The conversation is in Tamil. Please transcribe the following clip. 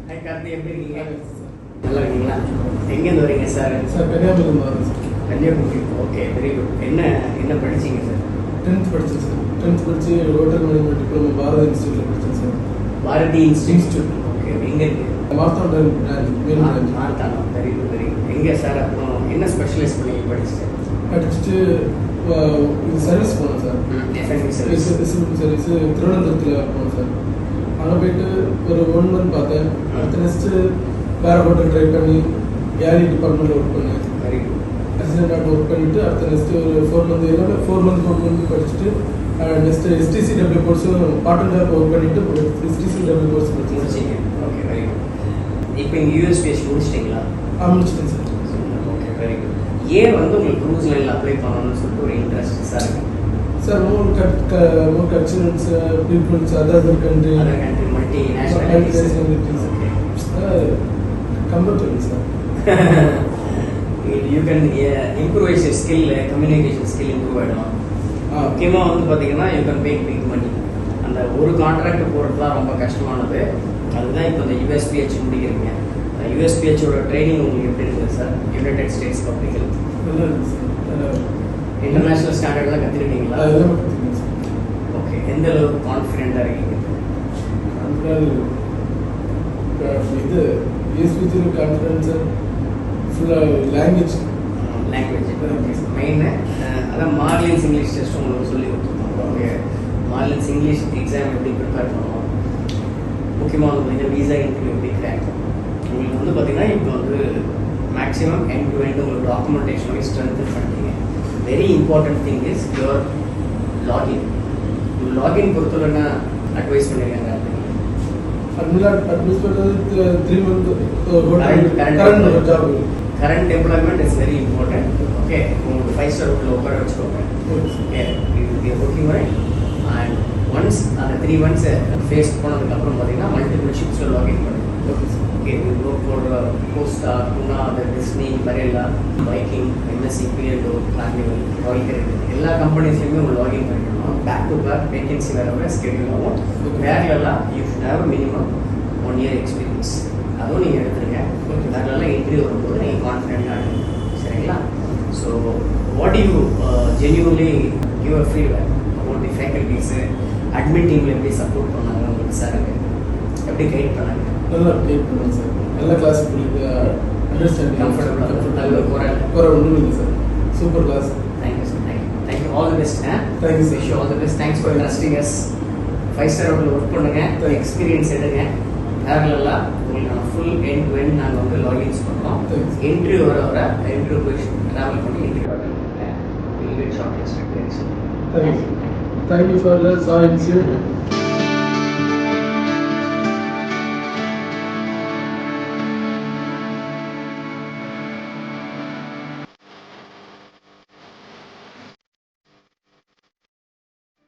ஹாய் கார்த்தி, எப்படி இருக்கீங்க? நல்லா இருக்கீங்களா? எங்கேருந்து வரீங்க சார்? சார் கன்னியாகுமரி வரேன் sir. Kanyakumari. Okay, very good. என்ன படிச்சீங்க சார்? 10th படித்தேன் சார். 10th படித்து ஹோட்டல் மேனேஜ்மெண்ட் டிப்ளமோ பாரதி இன்ஸ்டியூட்டில் படித்தேன் சார். பாரதி இன்ஸ்டியூட். ஓகே, எங்கே இருக்கு? Marthandam branch. Marthandam. Very good, very good. எங்கே சார்? அப்புறம் என்ன ஸ்பெஷலைஸ் பண்ணி படிச்சுட்டு இது சர்வீஸ் போனேன் சார். எஃப்என்பி சர்வீஸ். சர்வீஸ் திருவனந்தபுரத்தில் போனேன் சார். அங்கே போயிட்டு ஒரு 1 month பார்த்தேன். அடுத்த நெக்ஸ்ட்டு வேறு ஹோட்டல் ட்ரை பண்ணி கேலரி டிபார்ட்மெண்ட்டில் ஒர்க் பண்ணேன். Very good. அசிஸ்டண்டாக ஒர்க் பண்ணிவிட்டு அடுத்த நெக்ஸ்ட்டு ஒரு 4 month 4 month படிச்சுட்டு நெக்ஸ்ட்டு STCW கோர்ஸும் பார்ட் டைம் ஒர்க் பண்ணிவிட்டு STCW கோர்ஸ் முடிச்சிங்க. Okay, very good. இப்போ இங்கே யூஎஸ்பிஎஸ் முடிச்சிட்டிங்களா? முடிச்சிட்டேன் சார். Okay, very good. ஏன் வந்து உங்களுக்கு க்ரூஸ் லைனில் அப்ளை பண்ணணும்னு சொல்லிட்டு ஒரு interest sir? Sir more cultures, peoples, other country, multi nationalities. Okay. Comfortable, sir. You can improvise your skill, communication skill improve ஆகிடும். முக்கியமாக வந்து பார்த்தீங்கன்னா you can make big money. அந்த ஒரு கான்ட்ராக்ட் போகிறது தான் ரொம்ப கஷ்டமானது. அதுதான் இப்போ இந்த யூஎஸ்பிஹெச் முடிக்கிறீங்க. யூஎஸ்பிஹெச்சோட ட்ரைனிங் உங்களுக்கு எப்படி இருக்குது sir? United states public health நல்லா இருக்குது சார். இன்டர்நேஷ்னல் ஸ்டாண்டர்ட்லாம் கற்றுக்கிட்டீங்களா? அதெல்லாம் கற்றுக்கிட்டேன் சார். ஓகே, எந்த அளவுக்கு கான்ஃபிடென்ட்டாக இருக்கீங்க? இது யூஎஸ்பிஹெச் கான்ஃபிடன்ஸ் ஃபுல்லாக லாங்குவேஜ் மெயின். அதான் மார்லின்ஸ் இங்கிலீஷ் டெஸ்ட் உங்களுக்கு சொல்லி கொடுத்துருக்கோம். ஓகே, மார்லின்ஸ் இங்கிலீஷ் எக்ஸாம் எப்படி ப்ரிப்பேர் பண்ணுவோம், முக்கியமாக வந்து வீசா இன்டர்வியூ எப்படி கிராக். உங்களுக்கு வந்து பார்த்தீங்கன்னா இப்போ வந்து மேக்ஸிமம் எண்ட் டு எண்ட் உங்களுக்கு டாக்குமெண்டேஷன் ஸ்ட்ரென்த் பண்ணிட்டீங்க. Very important thing is your login. Login பொறுத்தவரை என்ன அட்வைஸ் பண்ணியிருக்காங்க? அட்வைஸ் பண்ணுறது 3 month current employment is very important. Okay, உங்களுக்கு 5-star ஹோட்டலில் உட்கார வச்சுக்கோங்க. ஓகே, இது ஒர்க்கிங் வரேன். அண்ட் ஒன்ஸ் அந்த 3 months ஃபேஸ் போனதுக்கப்புறம் பார்த்தீங்கன்னா மல்டிபிள் ஷிப்ஸில் லாகின் பண்ணுங்க. ஓகே, ப்ரோ போடுற கோஸ்டா, குணா, டிஸ்னி, மரேலா, பைக்கிங், எம்எஸ்சி, பிஎல்ஓ, கார்னிவல், ராயல் கேரட் எல்லா கம்பெனிஸ்லையுமே உங்கள் லாகின் பண்ணிக்கணும். பேக் டு பேக் வேகன்சி வேறு ஸ்கெடியூல் ஆகும். வேறெல்லாம் you should have minimum 1 year experience. அதுவும் நீங்கள் எடுத்துருங்க. வேறெல்லாம் இன்டர்வியூ வரும்போது நீங்கள் கான்ஃபிடென்ட்டாக இருக்கும். சரிங்களா? So what you genuinely give a feedback about the faculties, admin டீமில் எப்படி சப்போர்ட் பண்ணாங்க உங்களுக்கு சார்? எப்படி கைட் பண்ணாங்க? நல்லா கைட் பண்ணுங்க சார். நல்லா கிளாஸ் அண்டர்ஸ்டாண்டிங் கம்ஃபர்டபுளாக நல்ல குறை ஒன்றும் இல்லை சார். Super class. Thank you sir. Thank you. All the best. Thank you sir. Wish all the best. Thanks for trusting us. 5-star ஹோட்டலில் ஒர்க் பண்ணுங்கள், எக்ஸ்பீரியன்ஸ் எடுங்க. பேரலெல்லாம் உங்களுக்கு ஃபுல் எண்ட் டு எண்ட் நாங்கள் வந்து லாகின்ஸ் பண்ணுறோம். இன்டர்வியூ வர இன்டர்வியூ போய் ட்ராவல் பண்ணி interview shortlist. Thank you for the science.